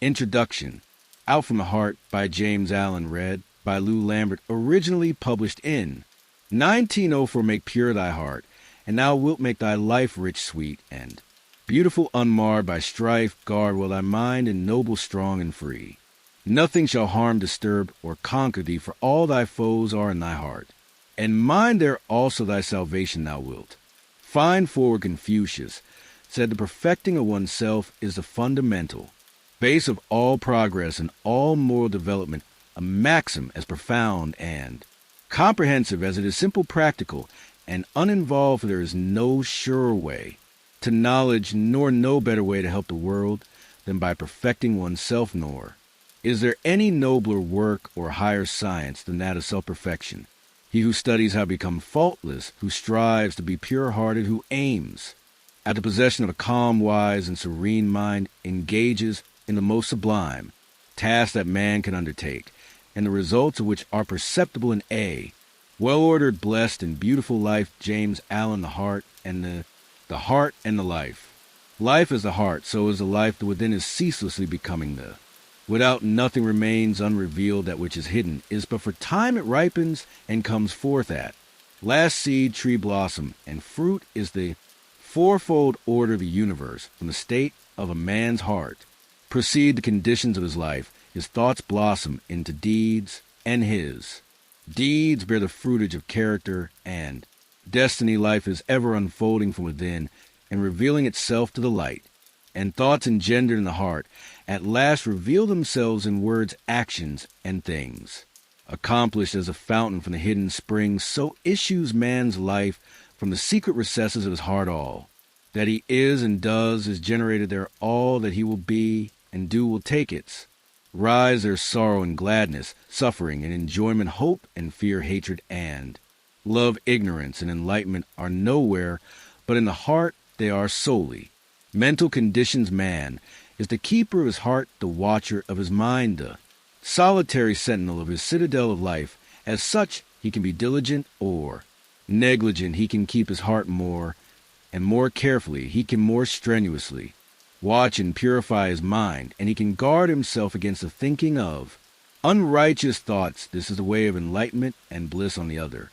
Introduction. Out from the Heart by James Allen, read by Lou Lambert, originally published in 1904. Make pure thy heart, and thou wilt make thy life rich, sweet, and beautiful, unmarred by strife. Guard well thy mind, and noble, strong, and free. Nothing shall harm, disturb, or conquer thee, for all thy foes are in thy heart. And mind there also thy salvation thou wilt. Find forward Confucius said the perfecting of oneself is the fundamental base of all progress and all moral development, a maxim as profound and comprehensive as it is simple, practical, and uninvolved, for there is no surer way to knowledge, nor no better way to help the world than by perfecting oneself, nor is there any nobler work or higher science than that of self-perfection. He who studies how to become faultless, who strives to be pure-hearted, who aims at the possession of a calm, wise, and serene mind, engages in the most sublime task that man can undertake, and the results of which are perceptible in a well-ordered, blessed, and beautiful life. James Allen, The Heart and the Heart and the Life. Life is the heart, so is the life that within is ceaselessly becoming the. Without nothing remains unrevealed, that which is hidden is but for time it ripens and comes forth at. Last seed, tree blossom, and fruit is the fourfold order of the universe. From the state of a man's heart proceed the conditions of his life. His thoughts blossom into deeds, and his deeds bear the fruitage of character and destiny. Life is ever unfolding from within and revealing itself to the light. And thoughts engendered in the heart at last reveal themselves in words, actions, and things. Accomplished as a fountain from the hidden spring, so issues man's life from the secret recesses of his heart. All that he is and does is generated there. All that he will be and do will take its rise. There's sorrow and gladness, suffering and enjoyment, hope and fear, hatred and love, ignorance and enlightenment are nowhere but in the heart. They are solely mental conditions. Man is the keeper of his heart, the watcher of his mind, the solitary sentinel of his citadel of life. As such, he can be diligent or negligent. He can keep his heart more and more carefully. He can more strenuously watch and purify his mind, and he can guard himself against the thinking of unrighteous thoughts. This is the way of enlightenment and bliss. On the other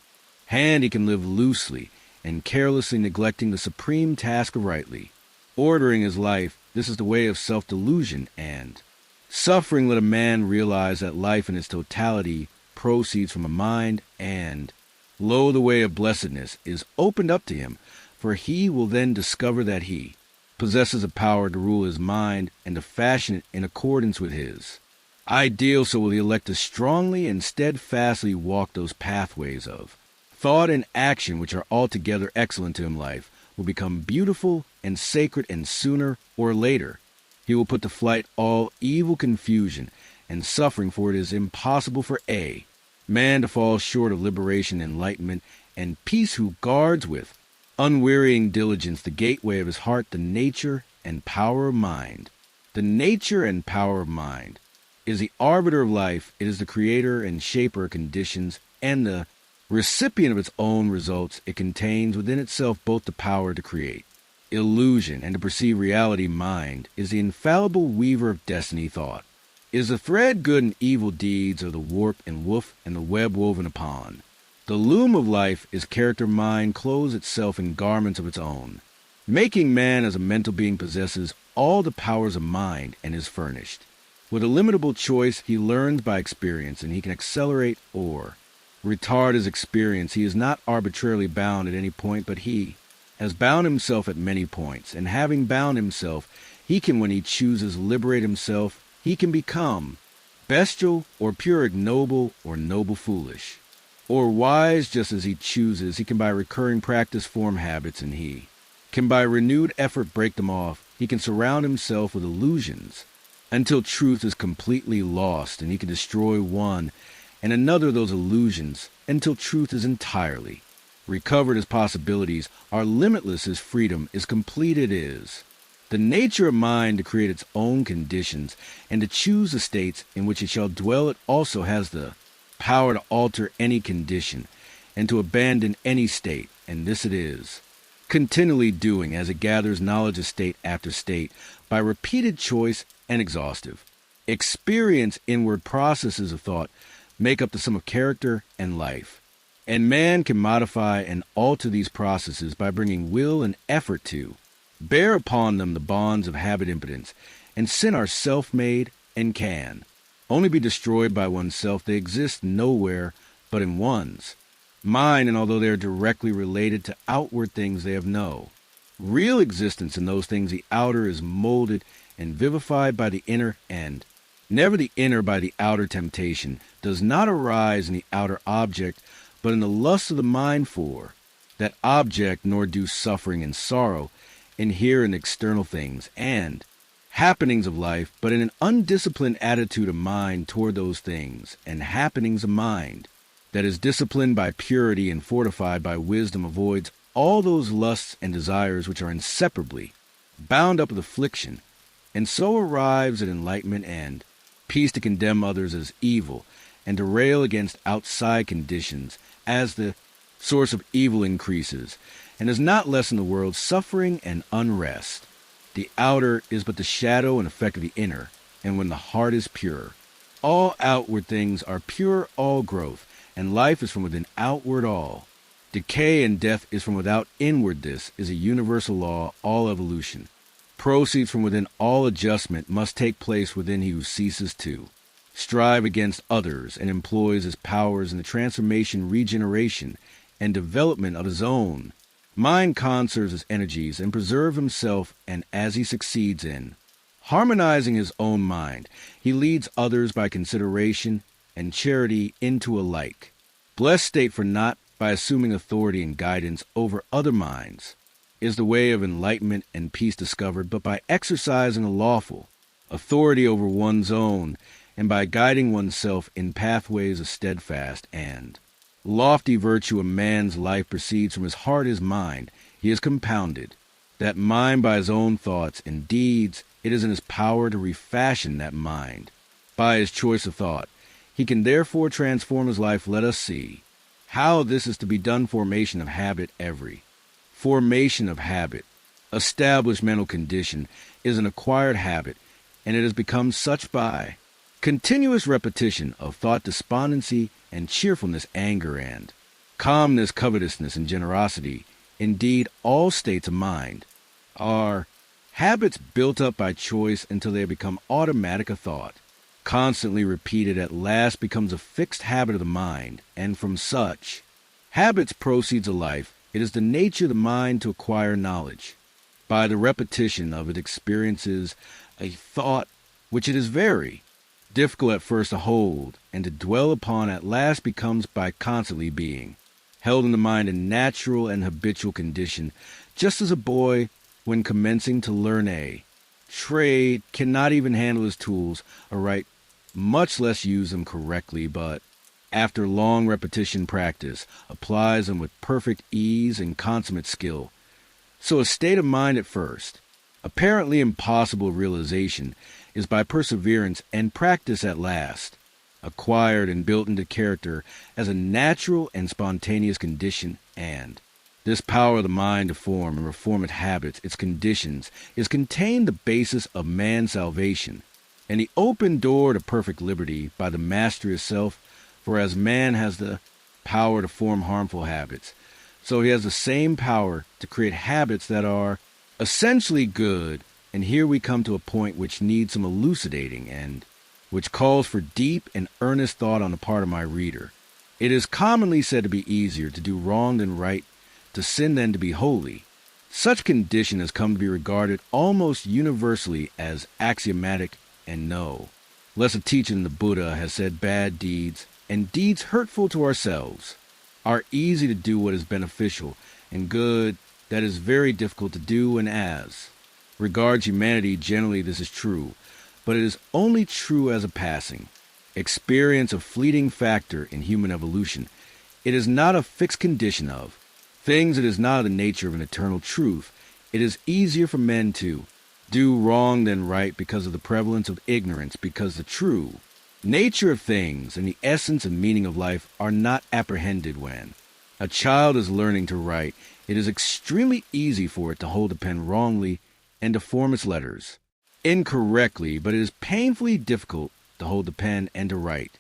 hand, he can live loosely and carelessly, neglecting the supreme task of rightly ordering his life. This is the way of self-delusion and suffering. Let a man realize that life in its totality proceeds from a mind, and lo, the way of blessedness is opened up to him, for he will then discover that he possesses a power to rule his mind and to fashion it in accordance with his ideal. So will he elect to strongly and steadfastly walk those pathways of thought and action which are altogether excellent to him. Life will become beautiful and sacred, and sooner or later he will put to flight all evil, confusion, and suffering, for it is impossible for a man to fall short of liberation, enlightenment, and peace who guards with unwearying diligence the gateway of his heart, the nature and power of mind. The nature and power of mind is the arbiter of life. It is the creator and shaper of conditions and the recipient of its own results. It contains within itself both the power to create illusion and to perceive reality. Mind is the infallible weaver of destiny. Thought is the thread good and evil deeds are the warp and woof and the web woven upon. The loom of life is character. Mind clothes itself in garments of its own, making man as a mental being possesses all the powers of mind and is furnished with a limitable choice. He learns by experience, and he can accelerate or retard his experience. He is not arbitrarily bound at any point, but he has bound himself at many points, and having bound himself, he can, when he chooses, liberate himself. He can become bestial or pure ignoble or noble foolish or wise just as he chooses. He can by recurring practice form habits, and he can by renewed effort break them off. He can surround himself with illusions until truth is completely lost, and he can destroy one and another of those illusions until truth is entirely recovered. His possibilities are limitless. His freedom is complete. It is the nature of mind to create its own conditions and to choose the states in which it shall dwell. It also has the power to alter any condition and to abandon any state, and this it is continually doing as it gathers knowledge of state after state by repeated choice and exhaustive Experience, inward processes of thought, make up the sum of character and life. And man can modify and alter these processes by bringing will and effort to bear upon them the bonds of habit impotence, and sin are self-made and can only be destroyed by oneself. They exist nowhere but in one's mind, and although they are directly related to outward things, they have no real existence in those things. The outer is molded and vivified by the inner, and never the inner by the outer temptation, does not arise in the outer object, but in the lust of the mind for that object, nor do suffering and sorrow inhere in external things and happenings of life, but in an undisciplined attitude of mind toward those things and happenings of mind that is disciplined by purity and fortified by wisdom, avoids all those lusts and desires which are inseparably bound up with affliction, and so arrives at enlightenment and peace, to condemn others as evil and to rail against outside conditions as the source of evil increases, and does not lessen the world's suffering and unrest. The outer is but the shadow and effect of the inner, and when the heart is pure, all outward things are pure, all growth, and life is from within outward all. Decay and death is from without inward. This is a universal law, all evolution. Proceeds from within, all adjustment must take place within he who ceases to strive against others and employs his powers in the transformation, regeneration, and development of his own mind, conserves his energies, and preserve himself, and as he succeeds in harmonizing his own mind, he leads others by consideration and charity into a like blessed state, for not by assuming authority and guidance over other minds is the way of enlightenment and peace discovered, but by exercising a lawful authority over one's own, and by guiding oneself in pathways of steadfast and lofty virtue. A man's life proceeds from his heart, his mind. He is compounded, that mind, by his own thoughts and deeds. It is in his power to refashion that mind by his choice of thought. He can therefore transform his life. Let us see how this is to be done. Formation of habit. Every formation of habit, established mental condition, is an acquired habit, and it has become such by continuous repetition of thought. Despondency and cheerfulness, anger and calmness, covetousness and generosity, indeed all states of mind, are habits built up by choice until they have become automatic. A thought constantly repeated at last becomes a fixed habit of the mind, and from such habits proceeds a life. It is the nature of the mind to acquire knowledge. By the repetition of it experiences a thought which it is very difficult at first to hold and to dwell upon. At last becomes, by constantly being held in the mind, a natural and habitual condition, just as a boy, when commencing to learn a trade, cannot even handle his tools aright, much less use them correctly, but after long repetition practice applies them with perfect ease and consummate skill. So a state of mind at first apparently impossible of realization is by perseverance and practice at last acquired and built into character as a natural and spontaneous condition, and this power of the mind to form and reform its habits, its conditions, is contained the basis of man's salvation, and the open door to perfect liberty by the mastery of self. For as man has the power to form harmful habits, so he has the same power to create habits that are essentially good. And here we come to a point which needs some elucidating, and which calls for deep and earnest thought on the part of my reader. It is commonly said to be easier to do wrong than right, to sin than to be holy. Such condition has come to be regarded almost universally as axiomatic, and no less a teaching than the Buddha has said bad deeds, and deeds hurtful to ourselves, are easy to do what is beneficial, and good that is very difficult to do. And as regards humanity, generally this is true, but it is only true as a passing experience, a fleeting factor in human evolution. It is not a fixed condition of things. It is not the nature of an eternal truth. It is easier for men to do wrong than right because of the prevalence of ignorance, because the true nature of things and the essence and meaning of life are not apprehended. When a child is learning to write, it is extremely easy for it to hold a pen wrongly and to form its letters incorrectly, but it is painfully difficult to hold the pen and to write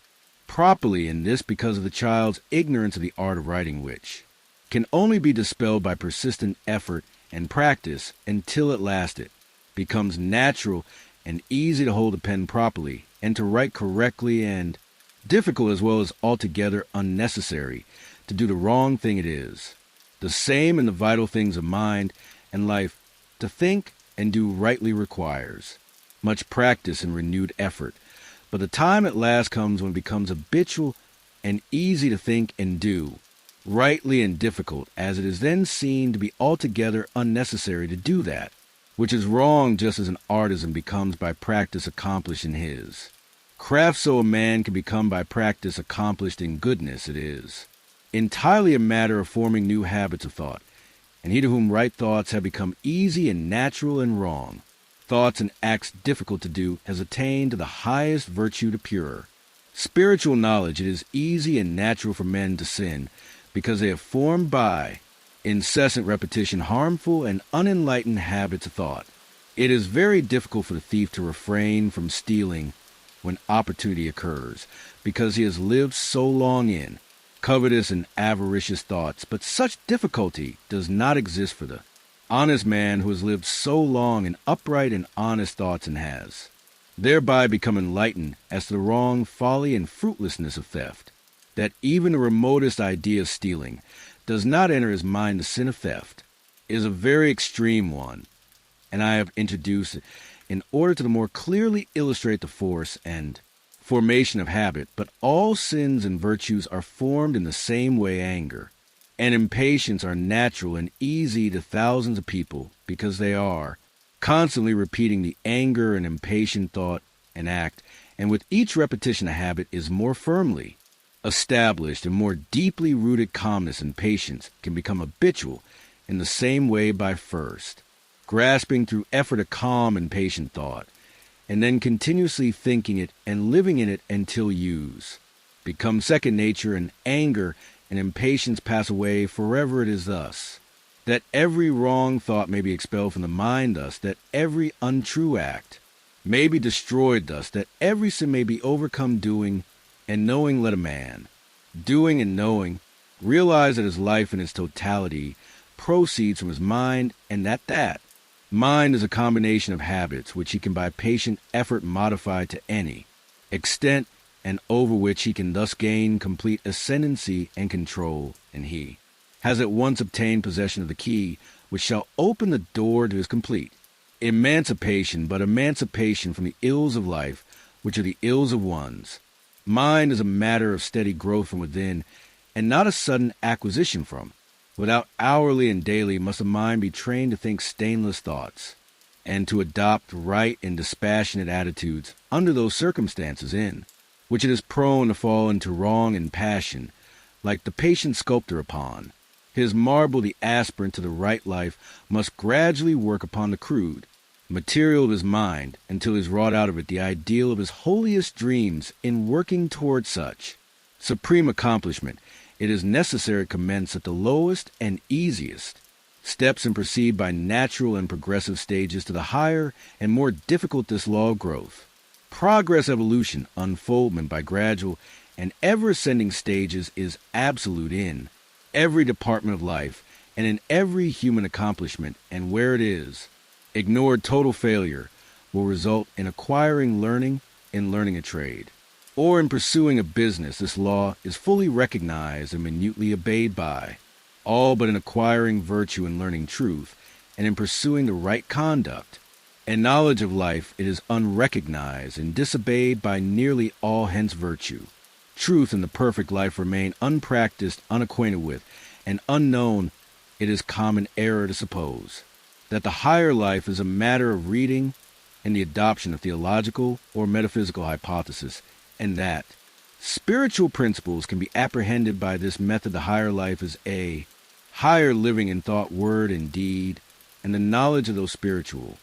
properly, and this because of the child's ignorance of the art of writing, which can only be dispelled by persistent effort and practice until at last it becomes natural and easy to hold a pen properly and to write correctly, and difficult as well as altogether unnecessary to do the wrong thing it is. The same in the vital things of mind and life. To think and do rightly requires much practice and renewed effort, but the time at last comes when it becomes habitual and easy to think and do rightly and difficult, as it is then seen to be altogether unnecessary to do that, which is wrong, just as an artisan becomes by practice accomplished in his craft, so a man can become by practice accomplished in goodness. It is entirely a matter of forming new habits of thought, and he to whom right thoughts have become easy and natural and wrong thoughts and acts difficult to do has attained to the highest virtue, to purer spiritual knowledge. It is easy and natural for men to sin, because they have formed by incessant repetition harmful and unenlightened habits of thought. It is very difficult for the thief to refrain from stealing when opportunity occurs, because he has lived so long in covetous and avaricious thoughts, but such difficulty does not exist for the honest man who has lived so long in upright and honest thoughts, and has thereby become enlightened as to the wrong, folly, and fruitlessness of theft, that even the remotest idea of stealing does not enter his mind. The sin of theft is a very extreme one, and I have introduced it in order to more clearly illustrate the force and formation of habit. But all sins and virtues are formed in the same way. Anger and impatience are natural and easy to thousands of people, because they are constantly repeating the anger and impatient thought and act, and with each repetition a habit is more firmly established, and more deeply rooted calmness and patience can become habitual in the same way by first grasping through effort a calm and patient thought, and then continuously thinking it and living in it until use become second nature, and anger and impatience pass away forever. It is thus that every wrong thought may be expelled from the mind, thus that every untrue act may be destroyed, thus that every sin may be overcome. Doing and knowing, let a man, doing and knowing, realize that his life in its totality proceeds from his mind, and that mind is a combination of habits which he can by patient effort modify to any extent, and over which he can thus gain complete ascendancy and control, and he has at once obtained possession of the key which shall open the door to his complete emancipation, but emancipation from the ills of life, which are the ills of one's mind, is a matter of steady growth from within, and not a sudden acquisition from without. Hourly and daily must the mind be trained to think stainless thoughts, and to adopt right and dispassionate attitudes under those circumstances in which it is prone to fall into wrong and passion. Like the patient sculptor upon his marble, the aspirant to the right life must gradually work upon the crude material of his mind until he has wrought out of it the ideal of his holiest dreams. In working toward such supreme accomplishment, it is necessary to commence at the lowest and easiest steps and proceed by natural and progressive stages to the higher and more difficult. This law of growth, progress, evolution, unfoldment by gradual and ever-ascending stages is absolute in every department of life and in every human accomplishment, and where it is ignored, total failure will result in acquiring learning, in learning a trade, or in pursuing a business. This law is fully recognized and minutely obeyed by all, but in acquiring virtue and learning truth, and in pursuing the right conduct and knowledge of life, it is unrecognized and disobeyed by nearly all. Hence virtue, truth, and the perfect life remain unpracticed, unacquainted with, and unknown. It is common error to suppose that the higher life is a matter of reading and the adoption of theological or metaphysical hypothesis, and that spiritual principles can be apprehended by this method. The higher life is a higher living in thought, word, and deed, and the knowledge of those spiritual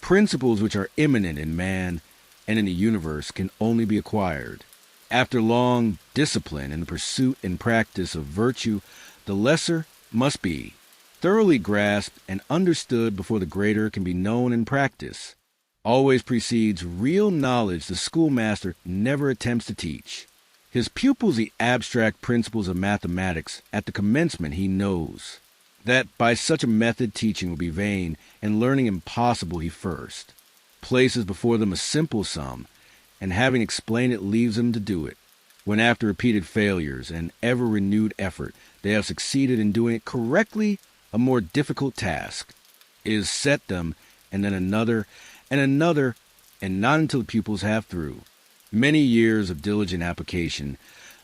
principles which are immanent in man and in the universe can only be acquired after long discipline in the pursuit and practice of virtue. The lesser must be thoroughly grasped and understood before the greater can be known and practiced. always precedes real knowledge the schoolmaster never attempts to teach. His pupils the abstract principles of mathematics at the commencement he knows that by such a method teaching will be vain and learning impossible he first places before them a simple sum, and having explained it leaves them to do it, when after repeated failures and ever renewed effort they have succeeded in doing it correctly. A more difficult task is set them, and then another, and not until the pupils have through many years of diligent application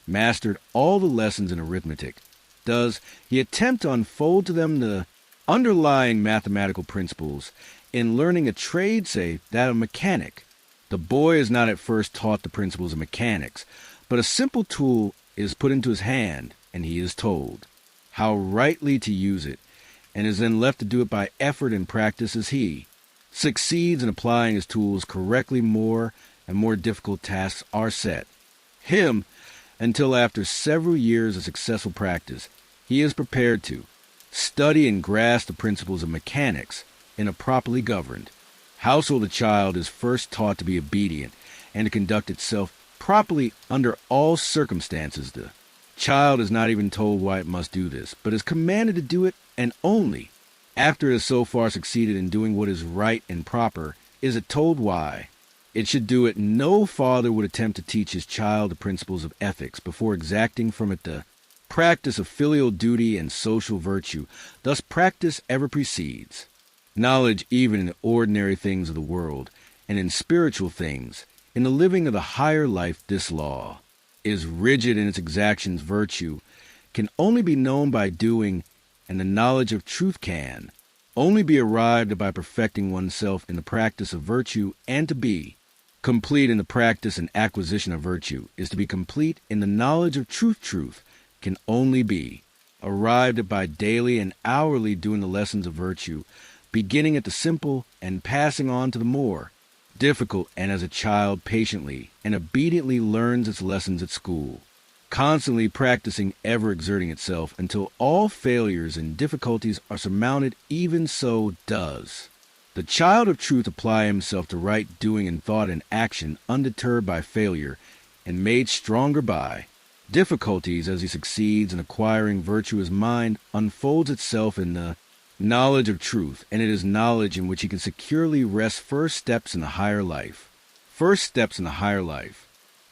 mastered all the lessons in arithmetic, does he attempt to unfold to them the underlying mathematical principles in learning a trade, say that of mechanic. The boy is not at first taught the principles of mechanics, but a simple tool is put into his hand, and he is told how rightly to use it, and is then left to do it by effort and practice as he succeeds in applying his tools correctly. More and more difficult tasks are set him, until after several years of successful practice he is prepared to study and grasp the principles of mechanics in a properly governed household. The child is first taught to be obedient and to conduct itself properly under all circumstances. The child is not even told why it must do this, but is commanded to do it, and only after it has so far succeeded in doing what is right and proper is it told why it should do it. No father would attempt to teach his child the principles of ethics before exacting from it the practice of filial duty and social virtue. Thus practice ever precedes knowledge, even in the ordinary things of the world, and in spiritual things, in the living of the higher life. This law is rigid in its exactions. Virtue can only be known by doing, and the knowledge of truth can only be arrived at by perfecting oneself in the practice of virtue. And to be complete in the practice and acquisition of virtue is to be complete in the knowledge of truth. Truth can only be arrived at by daily and hourly doing the lessons of virtue, beginning at the simple and passing on to the more difficult, and as a child patiently and obediently learns its lessons at school, constantly practicing, ever exerting itself until all failures and difficulties are surmounted. Even so does the child of truth apply himself to right doing in thought and action, undeterred by failure and made stronger by difficulties. As he succeeds in acquiring virtue, his mind unfolds itself in the knowledge of truth, and it is knowledge in which he can securely rest. First steps in the higher life.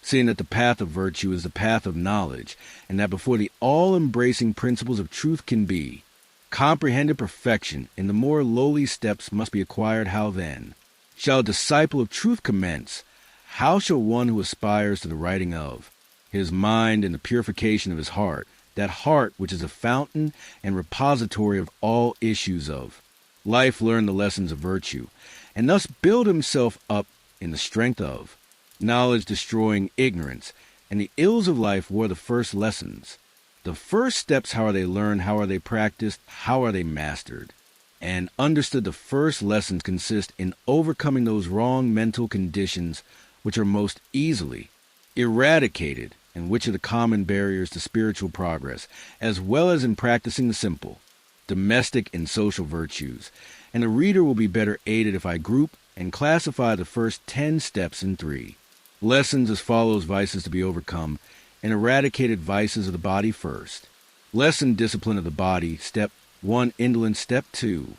Seeing that the path of virtue is the path of knowledge, and that before the all-embracing principles of truth can be comprehended, perfection in the more lowly steps must be acquired. How then shall a disciple of truth commence? How shall one who aspires to the righting of his mind and the purification of his heart, that heart which is a fountain and repository of all issues of life, learn the lessons of virtue, and thus build himself up in the strength of knowledge, destroying ignorance and the ills of life? Were the first lessons. The first steps, how are they learned, how are they practiced, how are they mastered and understood? The first lessons consist in overcoming those wrong mental conditions which are most easily eradicated, and which are the common barriers to spiritual progress, as well as in practicing the simple domestic and social virtues. And the reader will be better aided if I group and classify the first 10 steps in 3 lessons as follows: vices to be overcome and eradicated vices of the body. First lesson, discipline of the body. Step 1, indolence. Step 2,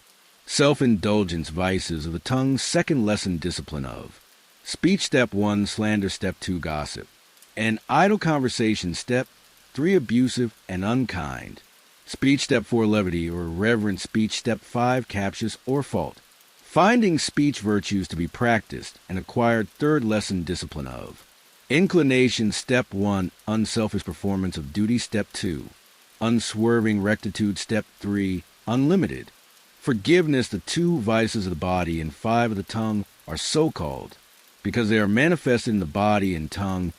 self-indulgence, vices of the tongue. Second lesson, discipline of speech. Step 1, slander. Step 2, gossip and idle conversation. Step 3, abusive and unkind speech. Step 4, levity or irreverent speech. Step 5, captious or fault finding speech. Virtues to be practiced and acquired. Third lesson, discipline of inclination. Step 1, unselfish performance of duty. Step 2, unswerving rectitude. Step 3, unlimited forgiveness. The 2 vices of the body and 5 of the tongue are so called because they are manifested in the body and tongue,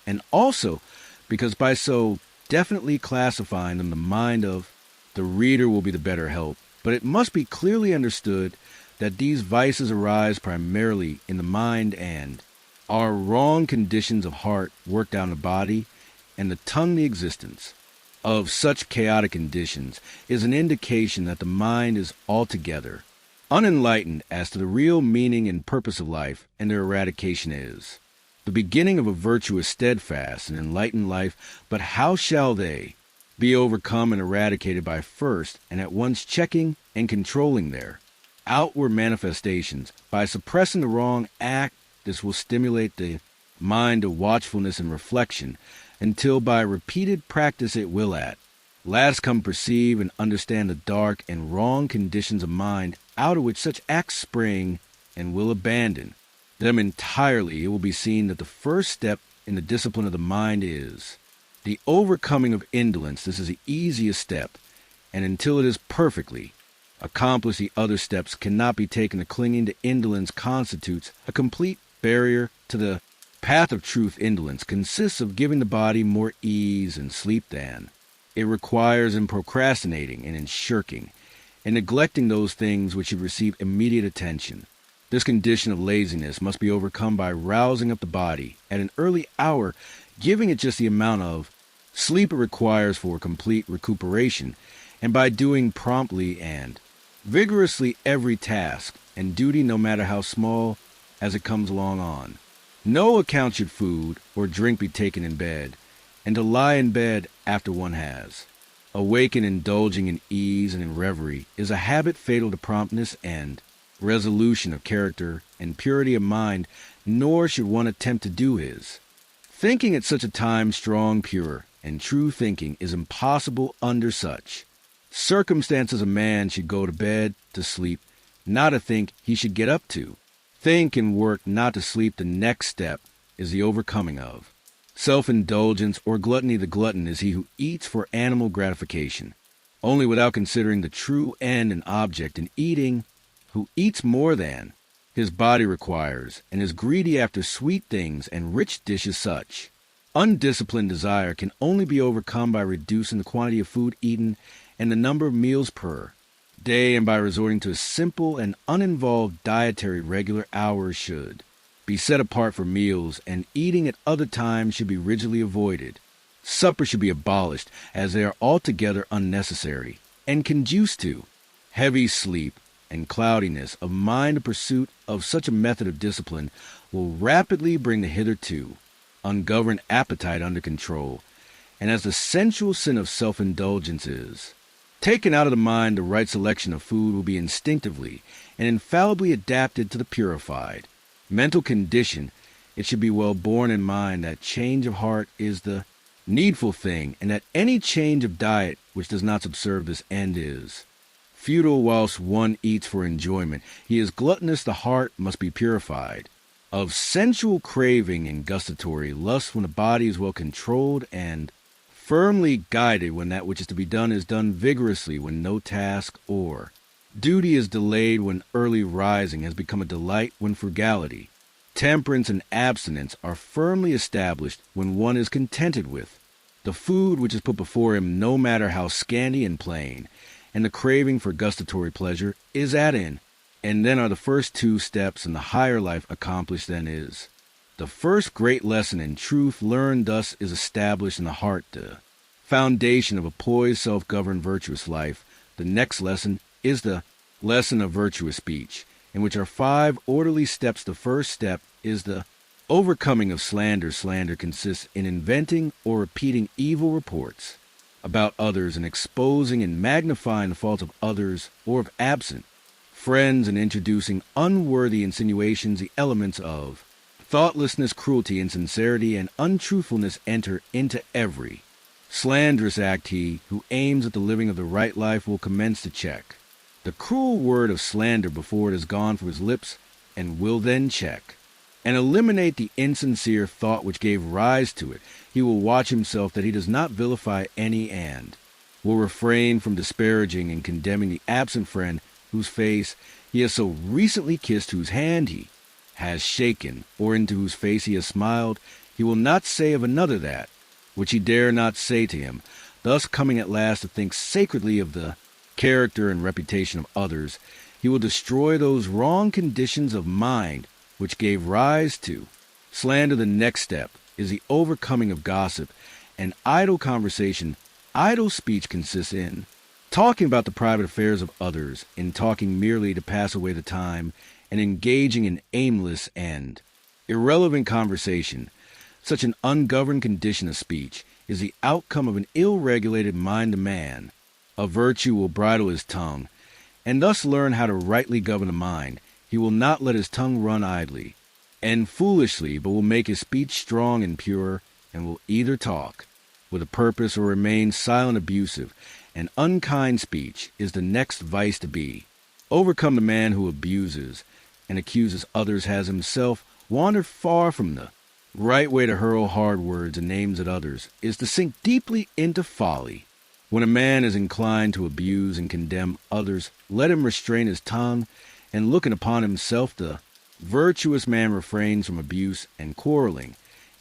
and also because by so definitely classifying them, the mind of the reader will be the better help. But it must be clearly understood that these vices arise primarily in the mind, and are wrong conditions of heart worked out in the body, and the tongue. The existence of such chaotic conditions is an indication that the mind is altogether unenlightened as to the real meaning and purpose of life, and their eradication is the beginning of a virtuous, steadfast, and enlightened life. But how shall they be overcome and eradicated by first and at once checking and controlling their outward manifestations? By suppressing the wrong act, this will stimulate the mind to watchfulness and reflection, until by repeated practice it will at last come perceive and understand the dark and wrong conditions of mind out of which such acts spring, and will abandon them entirely. It will be seen that the first step in the discipline of the mind is the overcoming of indolence. This is the easiest step, and until it is perfectly accomplished, the other steps cannot be taken. The clinging to indolence constitutes a complete barrier to the path of truth. Indolence consists of giving the body more ease and sleep than it requires, in procrastinating and in shirking, and neglecting those things which should receive immediate attention. This condition of laziness must be overcome by rousing up the body at an early hour, giving it just the amount of sleep it requires for complete recuperation, and by doing promptly and vigorously every task and duty, no matter how small, as it comes along on. No account should food or drink be taken in bed, and to lie in bed after one has awakened, indulging in ease and in reverie, is a habit fatal to promptness and resolution of character and purity of mind, nor should one attempt to do his thinking at such a time strong, pure, and true thinking is impossible under such circumstances. A man should go to bed to sleep, not to think. He should get up to think and work, not to sleep. The next step is the overcoming of self-indulgence or gluttony. The glutton is he who eats for animal gratification, only without considering the true end and object in eating, who eats more than his body requires, and is greedy after sweet things and rich dishes. Such undisciplined desire can only be overcome by reducing the quantity of food eaten and the number of meals per day, and by resorting to a simple and uninvolved dietary. Regular hours should be set apart for meals, and eating at other times should be rigidly avoided. Supper should be abolished, as they are altogether unnecessary, and conduce to heavy sleep and cloudiness of mind. The pursuit of such a method of discipline will rapidly bring the hitherto ungoverned appetite under control, and as the sensual sin of self-indulgence is taken out of the mind, the right selection of food will be instinctively and infallibly adapted to the purified mental condition. It should be well borne in mind that change of heart is the needful thing, and that any change of diet which does not subserve this end is futile. Whilst one eats for enjoyment, he is gluttonous. The heart must be purified of sensual craving and gustatory lust when the body is well controlled and firmly guided, when that which is to be done is done vigorously, when no task or duty is delayed, when early rising has become a delight, when frugality, temperance, and abstinence are firmly established, when one is contented with the food which is put before him, no matter how scanty and plain, and the craving for gustatory pleasure is at end. And then are the first two steps in the higher life accomplished. Then is the first great lesson in truth learned. Thus is established in the heart the foundation of a poised, self-governed, virtuous life. The next lesson is the lesson of virtuous speech, in which are 5 orderly steps. The first step is the overcoming of slander. Slander consists in inventing or repeating evil reports about others, and exposing and magnifying the faults of others or of absent friends, and introducing unworthy insinuations. The elements of thoughtlessness, cruelty, insincerity, and untruthfulness enter into every slanderous act. He who aims at the living of the right life will commence to check the cruel word of slander before it is gone from his lips, and will then check and eliminate the insincere thought which gave rise to it. He will watch himself that he does not vilify any, and will refrain from disparaging and condemning the absent friend whose face he has so recently kissed, whose hand he has shaken, or into whose face he has smiled. He will not say of another that which he dare not say to him, thus coming at last to think sacredly of the character and reputation of others. He will destroy those wrong conditions of mind which gave rise to slander. The next step is the overcoming of gossip and idle conversation. Idle speech consists in talking about the private affairs of others, in talking merely to pass away the time, and engaging in aimless and irrelevant conversation. Such an ungoverned condition of speech is the outcome of an ill-regulated mind of man. A virtue will bridle his tongue, and thus learn how to rightly govern the mind. He will not let his tongue run idly and foolishly, but will make his speech strong and pure, and will either talk with a purpose or remain silent. Abusive and unkind speech is the next vice to be. Overcome the man who abuses and accuses others has himself wandered far from the right way. To hurl hard words and names at others is to sink deeply into folly. When a man is inclined to abuse and condemn others, let him restrain his tongue, and looking upon himself, the virtuous man refrains from abuse and quarreling,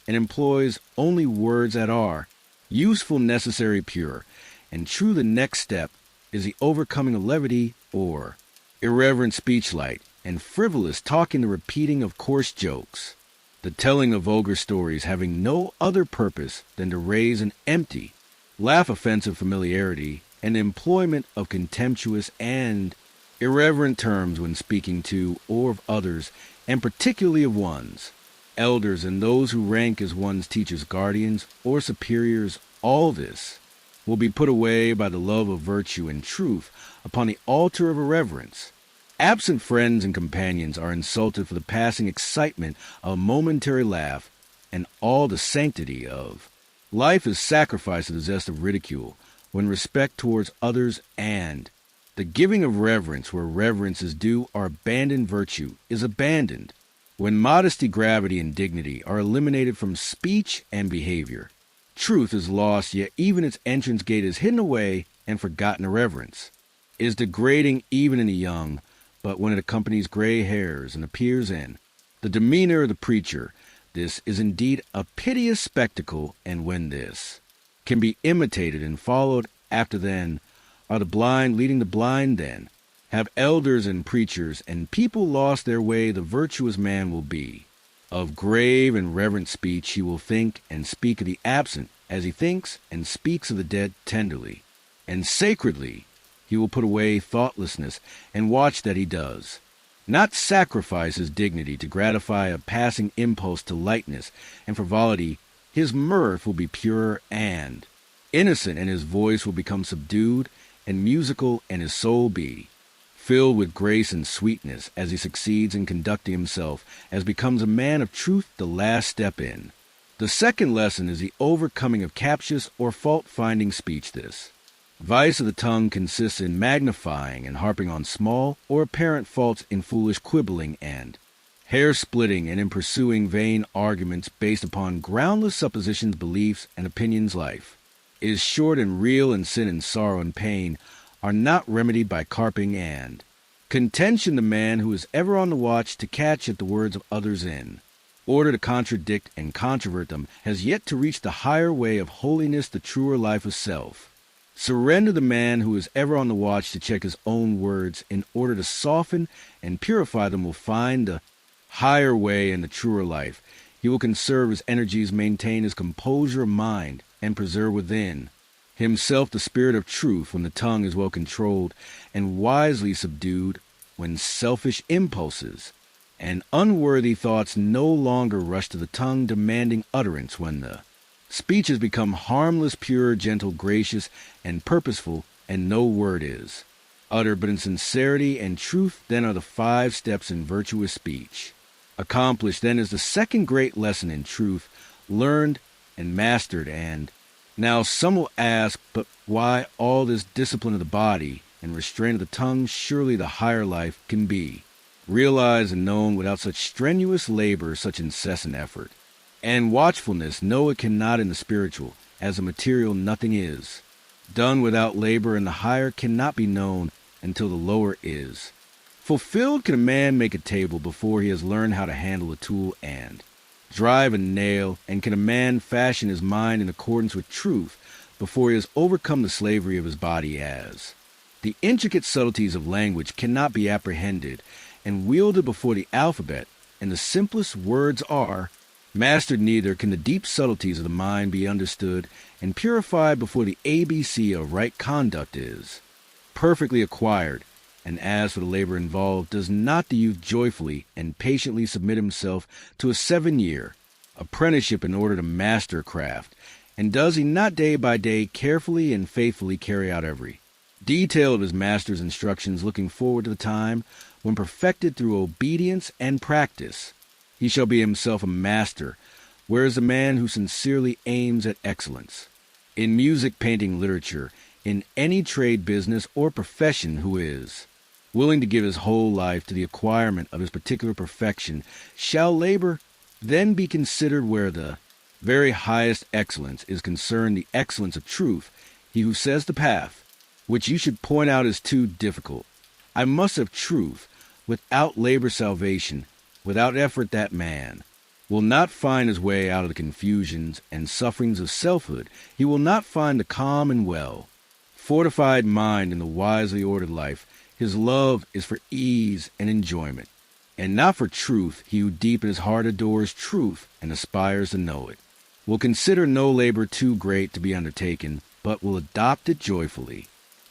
and employs only words that are useful, necessary, pure, and true. The next step is the overcoming of levity or irreverent speech, light and frivolous talking, the repeating of coarse jokes, the telling of vulgar stories, having no other purpose than to raise an empty, laugh offensive familiarity, and the employment of contemptuous and irreverent terms when speaking to or of others, and particularly of one's elders and those who rank as one's teachers, guardians, or superiors. All this will be put away by the love of virtue and truth upon the altar of irreverence. Absent friends and companions are insulted for the passing excitement of a momentary laugh, and all the sanctity of life is sacrificed to the zest of ridicule, when respect towards others and the giving of reverence where reverence is due are abandoned. Virtue is abandoned when modesty, gravity, and dignity are eliminated from speech and behavior. Truth is lost, yet even its entrance gate is hidden away and forgotten. Irreverence is degrading even in the young, but when it accompanies gray hairs and appears in the demeanor of the preacher, this is indeed a piteous spectacle. And when this can be imitated and followed after, then are the blind leading the blind. Then have elders and preachers and people lost their way. The virtuous man will be of grave and reverent speech. He will think and speak of the absent as he thinks and speaks of the dead tenderly and sacredly. He will put away thoughtlessness and watch that he does not sacrifice his dignity to gratify a passing impulse to lightness and frivolity. His mirth will be pure and innocent, and his voice will become subdued and musical, and his soul be filled with grace and sweetness as he succeeds in conducting himself as becomes a man of truth. The last step in the second lesson is the overcoming of captious or fault-finding speech. This vice of the tongue consists in magnifying and harping on small or apparent faults, in foolish quibbling and hair-splitting, and in pursuing vain arguments based upon groundless suppositions, beliefs, and opinions. Life is short and real, and sin and sorrow and pain are not remedied by carping and contention. The man who is ever on the watch to catch at the words of others in order to contradict and controvert them has yet to reach the higher way of holiness, the truer life of self. Surrender. The man who is ever on the watch to check his own words in order to soften and purify them will find the higher way and the truer life. He will conserve his energies, maintain his composure of mind, and preserve within himself the spirit of truth when the tongue is well controlled and wisely subdued, when selfish impulses and unworthy thoughts no longer rush to the tongue demanding utterance, when the speech has become harmless, pure, gentle, gracious, and purposeful, and no word is uttered but in sincerity and truth. Then are the 5 steps in virtuous speech accomplished. Then is the second great lesson in truth learned and mastered. And now some will ask, but why all this discipline of the body and restraint of the tongue? Surely the higher life can be realized and known without such strenuous labor, such incessant effort and watchfulness. No, it cannot in the spiritual. As a material, nothing is done without labor, and the higher cannot be known until the lower is fulfilled. Can a man make a table before he has learned how to handle a tool and drive a nail? And can a man fashion his mind in accordance with truth before he has overcome the slavery of his body? As the intricate subtleties of language cannot be apprehended and wielded before the alphabet, and the simplest words are mastered, neither can the deep subtleties of the mind be understood and purified before the ABC of right conduct is perfectly acquired, and as for the labor involved, does not the youth joyfully and patiently submit himself to a 7-year apprenticeship in order to master a craft, and does he not day by day carefully and faithfully carry out every detail of his master's instructions, looking forward to the time when, perfected through obedience and practice, he shall be himself a master, whereas the man who sincerely aims at excellence in music, painting, literature, in any trade, business, or profession, who is willing to give his whole life to the acquirement of his particular perfection, shall labor then be considered where the very highest excellence is concerned, the excellence of truth. He who says the path which you should point out is too difficult, I must have truth, without labor salvation, without effort that man will not find his way out of the confusions and sufferings of selfhood. He will not find the calm and well fortified mind in the wisely ordered life. His love is for ease and enjoyment, and not for truth. He who deep in his heart adores truth and aspires to know it will consider no labor too great to be undertaken, but will adopt it joyfully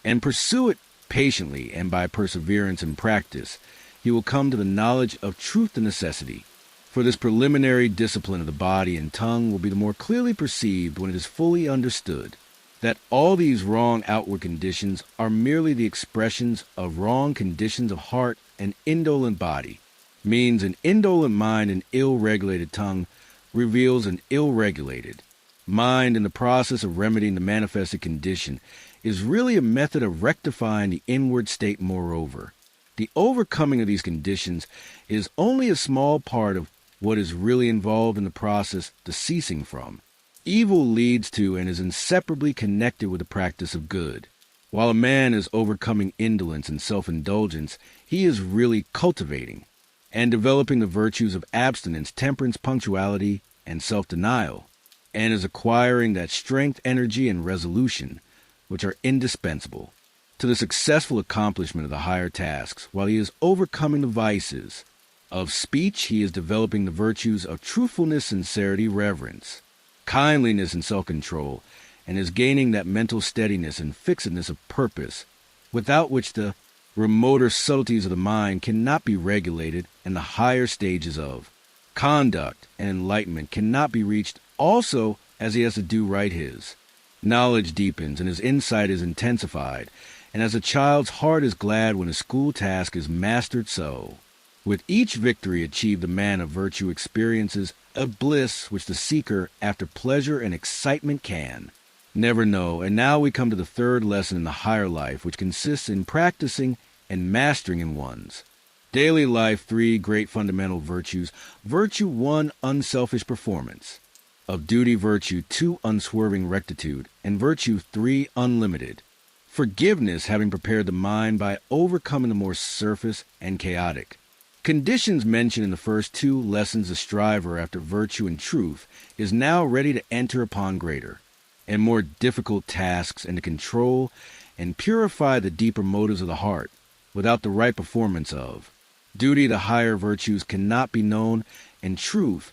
and pursue it patiently, and by perseverance and practice he will come to the knowledge of truth and necessity. For this preliminary discipline of the body and tongue will be the more clearly perceived when it is fully understood that all these wrong outward conditions are merely the expressions of wrong conditions of heart and indolent body. Means an indolent mind and ill-regulated tongue reveals an ill-regulated mind. In the process of remedying the manifested condition is really a method of rectifying the inward state. Moreover, the overcoming of these conditions is only a small part of what is really involved in the process. The ceasing from evil leads to and is inseparably connected with the practice of good. While a man is overcoming indolence and self-indulgence, he is really cultivating and developing the virtues of abstinence, temperance, punctuality, and self-denial, and is acquiring that strength, energy, and resolution which are indispensable to the successful accomplishment of the higher tasks. While he is overcoming the vices of speech, he is developing the virtues of truthfulness, sincerity, reverence, kindliness, and self-control, and is gaining that mental steadiness and fixedness of purpose without which the remoter subtleties of the mind cannot be regulated, and the higher stages of conduct and enlightenment cannot be reached. Also, as he has to do right, his knowledge deepens and his insight is intensified, and as a child's heart is glad when a school task is mastered, so with each victory achieved the man of virtue experiences a bliss which the seeker after pleasure and excitement can never know. And now we come to the third lesson in the higher life, which consists in practicing and mastering in one's daily life 3 great fundamental virtues. Virtue 1, unselfish performance of duty. Virtue 2, unswerving rectitude. And virtue 3, unlimited forgiveness, having prepared the mind by overcoming the more surface and chaotic conditions mentioned in the first 2 lessons. The striver after virtue and truth is now ready to enter upon greater and more difficult tasks, and to control and purify the deeper motives of the heart. Without the right performance of duty, the higher virtues cannot be known, and truth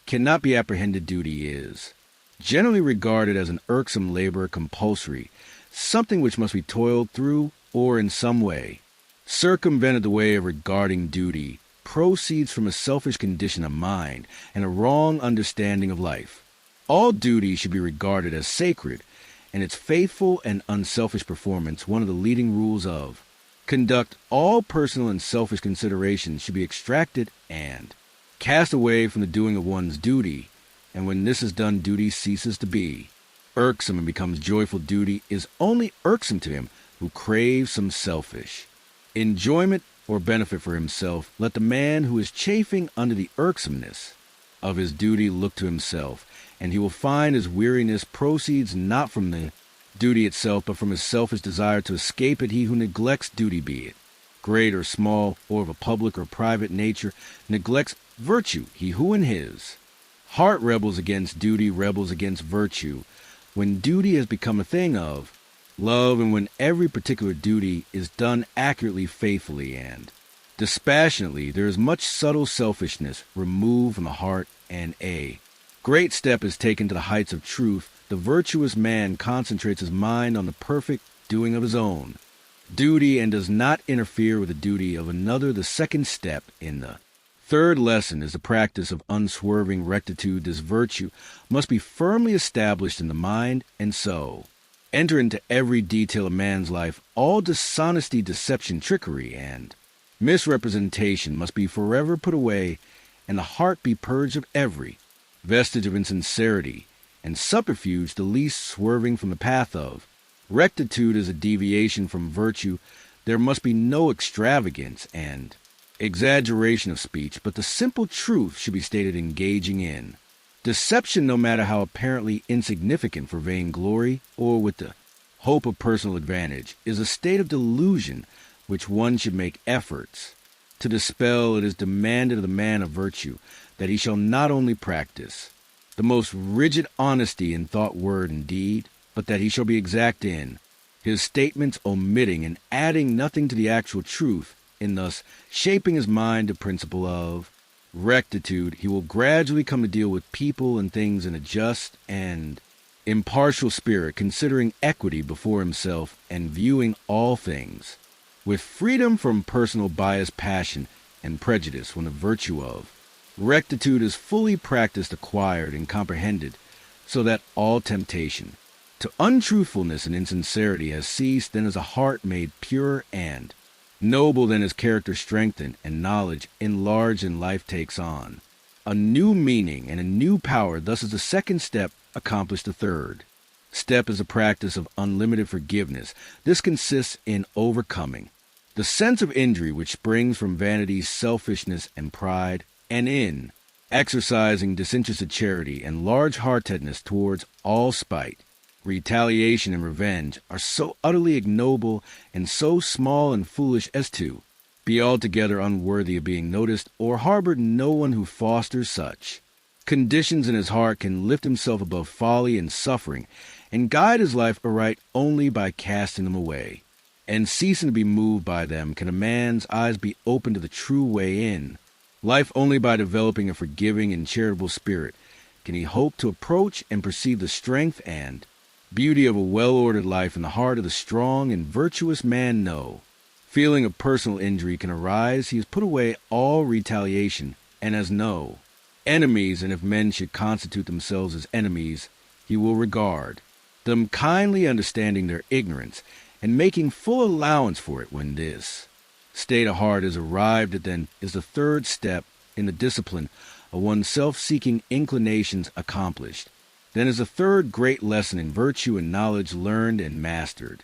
cannot be apprehended. Duty is generally regarded as an irksome labor, compulsory, something which must be toiled through or in some way circumvented. The way of regarding duty proceeds from a selfish condition of mind and a wrong understanding of life. All duty should be regarded as sacred, and its faithful and unselfish performance one of the leading rules of conduct. All personal and selfish considerations should be extracted and cast away from the doing of one's duty, and when this is done, duty ceases to be irksome and becomes joyful. Duty is only irksome to him who craves some selfish enjoyment or benefit for himself. Let the man who is chafing under the irksomeness of his duty look to himself, and he will find his weariness proceeds not from the duty itself, but from his selfish desire to escape it. He who neglects duty, be it great or small, or of a public or private nature, neglects virtue. He who in his heart rebels against duty rebels against virtue. When duty has become a thing of love, and when every particular duty is done accurately, faithfully, and dispassionately, there is much subtle selfishness removed from the heart, and a great step is taken to the heights of truth. The virtuous man concentrates his mind on the perfect doing of his own duty and does not interfere with the duty of another. The second step in the third lesson is the practice of unswerving rectitude. This virtue must be firmly established in the mind and soul. Enter into every detail of man's life. All dishonesty, deception, trickery, and misrepresentation must be forever put away, and the heart be purged of every vestige of insincerity and subterfuge, the least swerving from the path of rectitude is a deviation from virtue. There must be no extravagance and exaggeration of speech, but the simple truth should be stated engaging in. Deception, no matter how apparently insignificant for vainglory or with the hope of personal advantage, is a state of delusion which one should make efforts to dispel. It is demanded of the man of virtue that he shall not only practice the most rigid honesty in thought, word, and deed, but that he shall be exact in his statements, omitting and adding nothing to the actual truth. In thus shaping his mind to principle of rectitude, he will gradually come to deal with people and things in a just and impartial spirit, considering equity before himself and viewing all things with freedom from personal bias, passion, and prejudice. When the virtue of rectitude is fully practiced, acquired, and comprehended, so that all temptation to untruthfulness and insincerity has ceased, then is a heart made pure and noble, then is character strengthened and knowledge enlarged, and life takes on a new meaning and a new power. Thus is the second step accomplished. The third step is a practice of unlimited forgiveness. This consists in overcoming the sense of injury which springs from vanity, selfishness, and pride, and in exercising disinterested charity and large-heartedness towards all spite. Retaliation and revenge are so utterly ignoble and so small and foolish as to be altogether unworthy of being noticed, or harbor no one who fosters such conditions in his heart can lift himself above folly and suffering, and guide his life aright only by casting them away, and ceasing to be moved by them. Can a man's eyes be opened to the true way in life only by developing a forgiving and charitable spirit? Can he hope to approach and perceive the strength and beauty of a well-ordered life in the heart of the strong and virtuous man? No feeling of personal injury can arise. He has put away all retaliation and has no enemies, and if men should constitute themselves as enemies, he will regard them kindly, understanding their ignorance and making full allowance for it. When this state of heart is arrived at, then is the third step in the discipline of one's self-seeking inclinations accomplished. Then is the third great lesson in virtue and knowledge learned and mastered.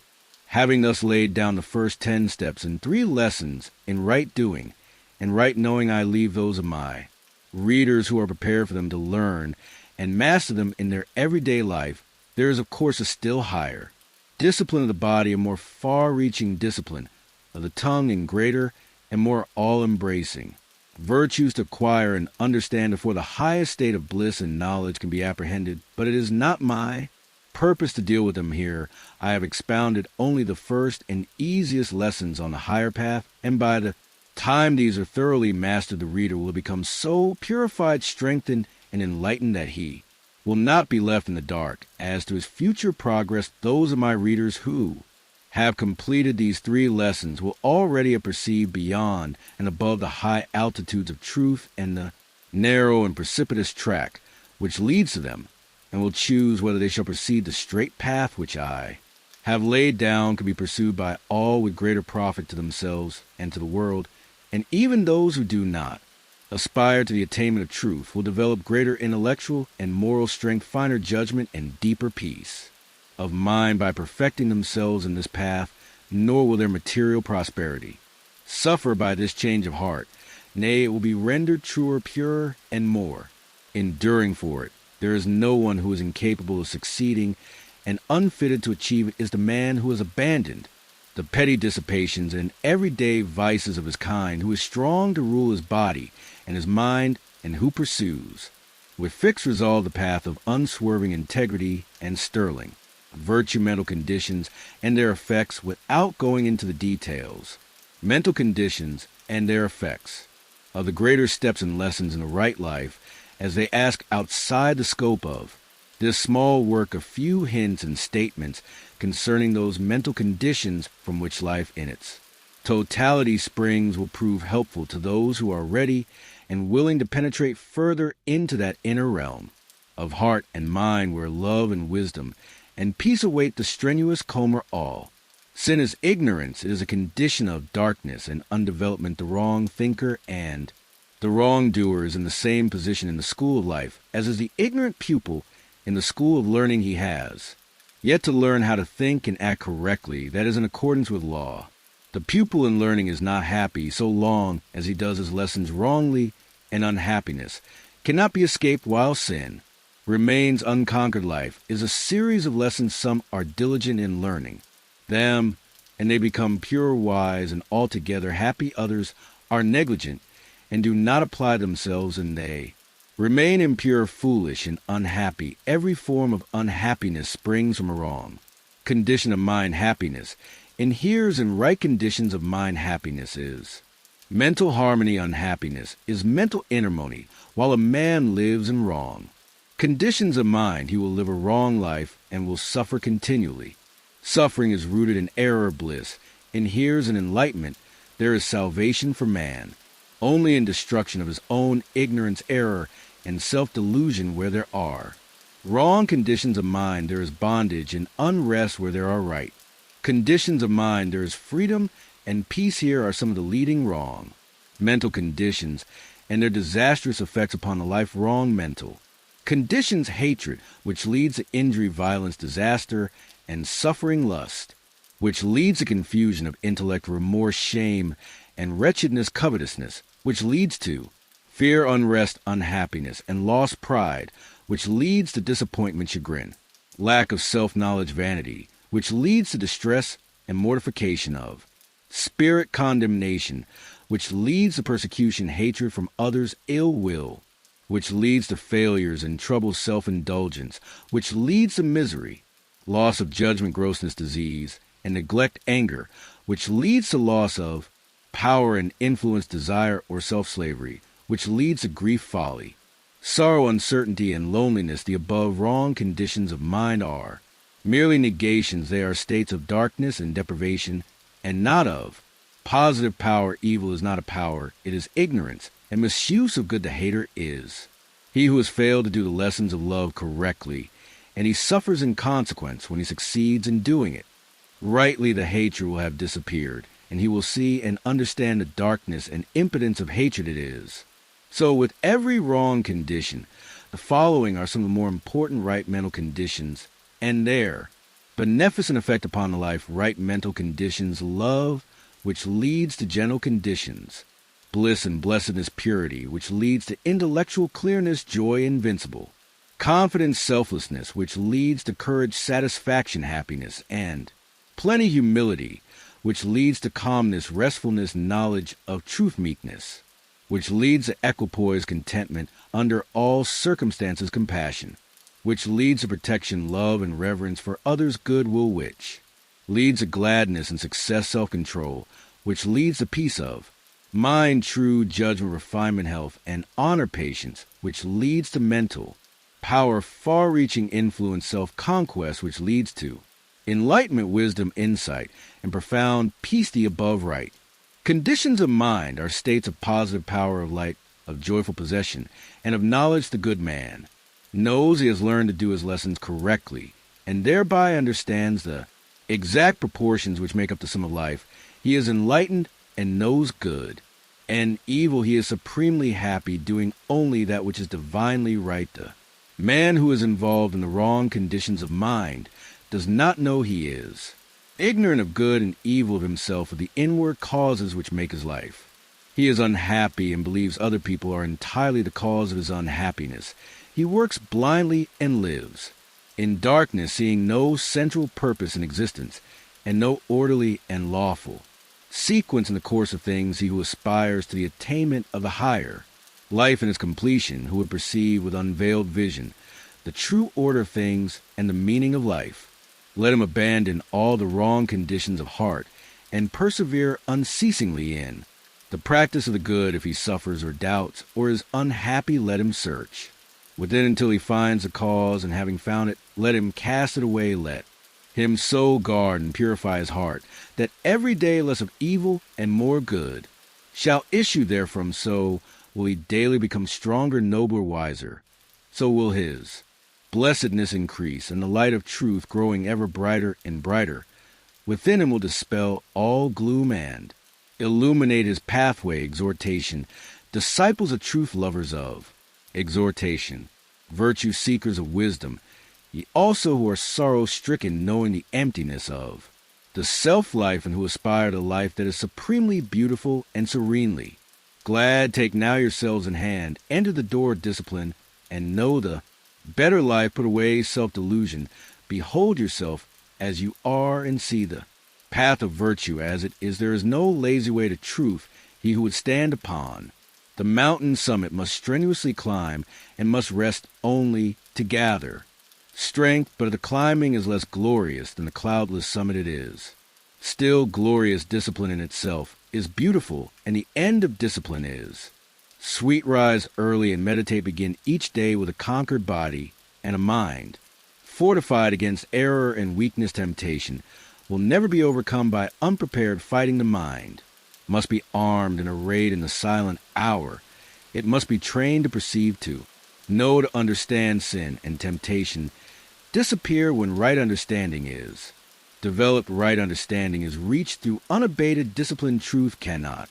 Having thus laid down the first 10 steps and 3 lessons in right doing and right knowing, I leave those of my readers who are prepared for them to learn and master them in their everyday life. There is, of course, a still higher discipline of the body, a more far-reaching discipline of the tongue, and greater and more all-embracing virtues to acquire and understand before the highest state of bliss and knowledge can be apprehended. But it is not my purpose to deal with them here. I have expounded only the first and easiest lessons on the higher path, and by the time these are thoroughly mastered, the reader will become so purified, strengthened, and enlightened that he will not be left in the dark as to his future progress. Those of my readers who have completed these 3 lessons will already have perceived beyond and above the high altitudes of truth and the narrow and precipitous track which leads to them, and will choose whether they shall proceed the straight path which I have laid down, can be pursued by all with greater profit to themselves and to the world. And even those who do not aspire to the attainment of truth will develop greater intellectual and moral strength, finer judgment, and deeper peace of mind by perfecting themselves in this path, nor will their material prosperity suffer by this change of heart. Nay, it will be rendered truer, purer, and more enduring for it. There is no one who is incapable of succeeding and unfitted to achieve it is the man who has abandoned the petty dissipations and everyday vices of his kind, who is strong to rule his body and his mind, and who pursues with fixed resolve the path of unswerving integrity and sterling virtue. Mental conditions and their effects, without going into the details, mental conditions and their effects are the greater steps and lessons in the right life, as they ask outside the scope of This small work a few hints and statements concerning those mental conditions from which life innets. Totality springs will prove helpful to those who are ready and willing to penetrate further into that inner realm of heart and mind where love and wisdom and peace await the strenuous comber all. Sin is ignorance. It is a condition of darkness and undevelopment. The wrong thinker and the wrongdoer is in the same position in the school of life as is the ignorant pupil in the school of learning he has yet to learn how to think and act correctly, that is in accordance with law. The pupil in learning is not happy so long as he does his lessons wrongly, and unhappiness cannot be escaped while sin remains unconquered. Life is a series of lessons. Some are diligent in learning them, and they become pure, wise, and altogether happy. Others are negligent and do not apply themselves, and they remain impure, foolish, and unhappy. Every form of unhappiness springs from a wrong condition of mind. Happiness inheres in right conditions of mind. Happiness is mental harmony. Unhappiness is mental inharmony. While a man lives in wrong conditions of mind, he will live a wrong life and will suffer continually. Suffering is rooted in error. Bliss inheres in enlightenment. There is salvation for man only in destruction of his own ignorance, error, and self-delusion. Where there are wrong conditions of mind, there is bondage and unrest. Where there are right conditions of mind, there is freedom and peace. Here are some of the leading wrong mental conditions and their disastrous effects upon the life. Wrong mental conditions: hatred, which leads to injury, violence, disaster, and suffering; lust, which leads to confusion of intellect, remorse, shame, and wretchedness; covetousness, which leads to fear, unrest, unhappiness, and lost; pride, which leads to disappointment, chagrin; lack of self-knowledge, vanity, which leads to distress and mortification of spirit; condemnation, which leads to persecution, hatred from others; ill will, which leads to failures and trouble; self-indulgence, which leads to misery; loss of judgment, grossness, disease, and neglect; anger, which leads to loss of power and influence; desire or self-slavery, which leads to grief; folly, sorrow, uncertainty, and loneliness. The above wrong conditions of mind are merely negations. They are states of darkness and deprivation, and not of positive power. Evil is not a power. It is ignorance and misuse of good. The hater is he who has failed to do the lessons of love correctly, and he suffers in consequence when he succeeds in doing it rightly. The hatred will have disappeared, and he will see and understand the darkness and impotence of hatred. It is so with every wrong condition. The following are some of the more important right mental conditions and their beneficent effect upon the life. Right mental conditions: love, which leads to gentle conditions; bliss and blessedness, purity, which leads to intellectual clearness; joy, invincible; confidence, selflessness, which leads to courage, satisfaction, happiness; and plenty, humility, which leads to calmness, restfulness; knowledge of truth, meekness, which leads to equipoise, contentment under all circumstances; compassion, which leads to protection; love and reverence for others; goodwill, which leads to gladness and success; self-control, which leads to peace of mind; true judgment, refinement, health, and honor; patience, which leads to mental power; far-reaching influence; self-conquest, which leads to enlightenment, wisdom, insight, and profound peace. The above right conditions of mind are states of positive power, of light, of joyful possession, and of knowledge. The good man knows he has learned to do his lessons correctly, and thereby understands the exact proportions which make up the sum of life. He is enlightened and knows good and evil. He is supremely happy, doing only that which is divinely right. The man who is involved in the wrong conditions of mind does not know he is ignorant of good and evil, of himself, of the inward causes which make his life. He is unhappy and believes other people are entirely the cause of his unhappiness. He works blindly and lives in darkness, seeing no central purpose in existence and no orderly and lawful sequence in the course of things. He who aspires to the attainment of the higher life and its completion, who would perceive with unveiled vision the true order of things and the meaning of life, let him abandon all the wrong conditions of heart and persevere unceasingly in the practice of the good. If he suffers or doubts or is unhappy, let him search Within until he finds the cause, and having found it, let him cast it away, let him so guard and purify his heart, that every day less of evil and more good shall issue therefrom, so will he daily become stronger, nobler, wiser. So will his blessedness increase, and the light of truth growing ever brighter and brighter within him will dispel all gloom and illuminate his pathway. Exhortation, disciples of truth, lovers of exhortation, virtue seekers of wisdom, ye also who are sorrow-stricken, knowing the emptiness of the self-life, and who aspire to life that is supremely beautiful and serenely glad, take now yourselves in hand, enter the door of discipline, and know the better life. Put away self-delusion, behold yourself as you are, and see the path of virtue as it is. There is no lazy way to truth. He who would stand upon the mountain summit must strenuously climb, and must rest only to gather strength, but the climbing is less glorious than the cloudless summit it is. Still glorious discipline in itself is beautiful, and the end of discipline is sweet. Rise early and meditate. Begin each day with a conquered body and a mind fortified against error and weakness. Temptation will never be overcome by unprepared fighting. The mind must be armed and arrayed in the silent hour. It must be trained to perceive, to know, to understand sin and temptation. Disappear when right understanding is developed. Right understanding is reached through unabated discipline. Truth cannot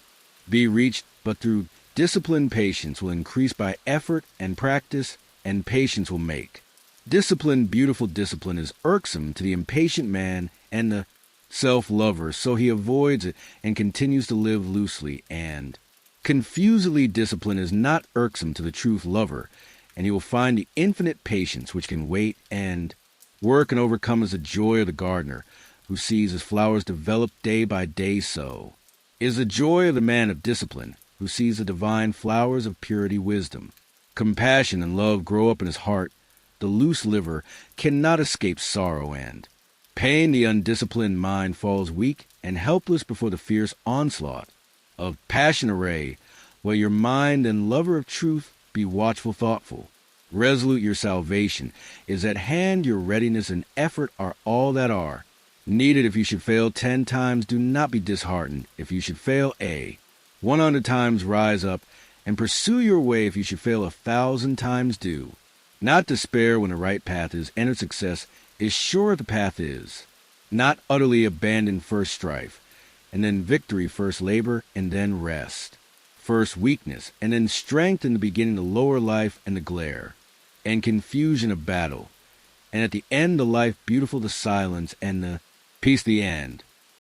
be reached but through discipline. Patience will increase by effort and practice, and patience will make discipline beautiful. Discipline is irksome to the impatient man and the self-lover, so he avoids it and continues to live loosely and confusedly. Discipline is not irksome to the truth lover, and he will find the infinite patience which can wait and work and overcome as the joy of the gardener who sees his flowers develop day by day. So is the joy of the man of discipline who sees the divine flowers of purity, wisdom, compassion, and love grow up in his heart. The loose liver cannot escape sorrow and pain. The undisciplined mind falls weak and helpless before the fierce onslaught of passion. Array well your mind, and lover of truth, be watchful, thoughtful, resolute. Your salvation is at hand. Your readiness and effort are all that are needed. If you should fail 10 times, do not be disheartened. If you should fail 100 times, rise up and pursue your way. If you should fail 1,000 times, do not despair. When the right path is entered, success is sure. The path is not utterly abandoned. First strife, and then victory. First labor, and then rest. First weakness, and then strength. In the beginning the lower life and the glare and confusion of battle, and at the end the life beautiful, the silence and the peace. The end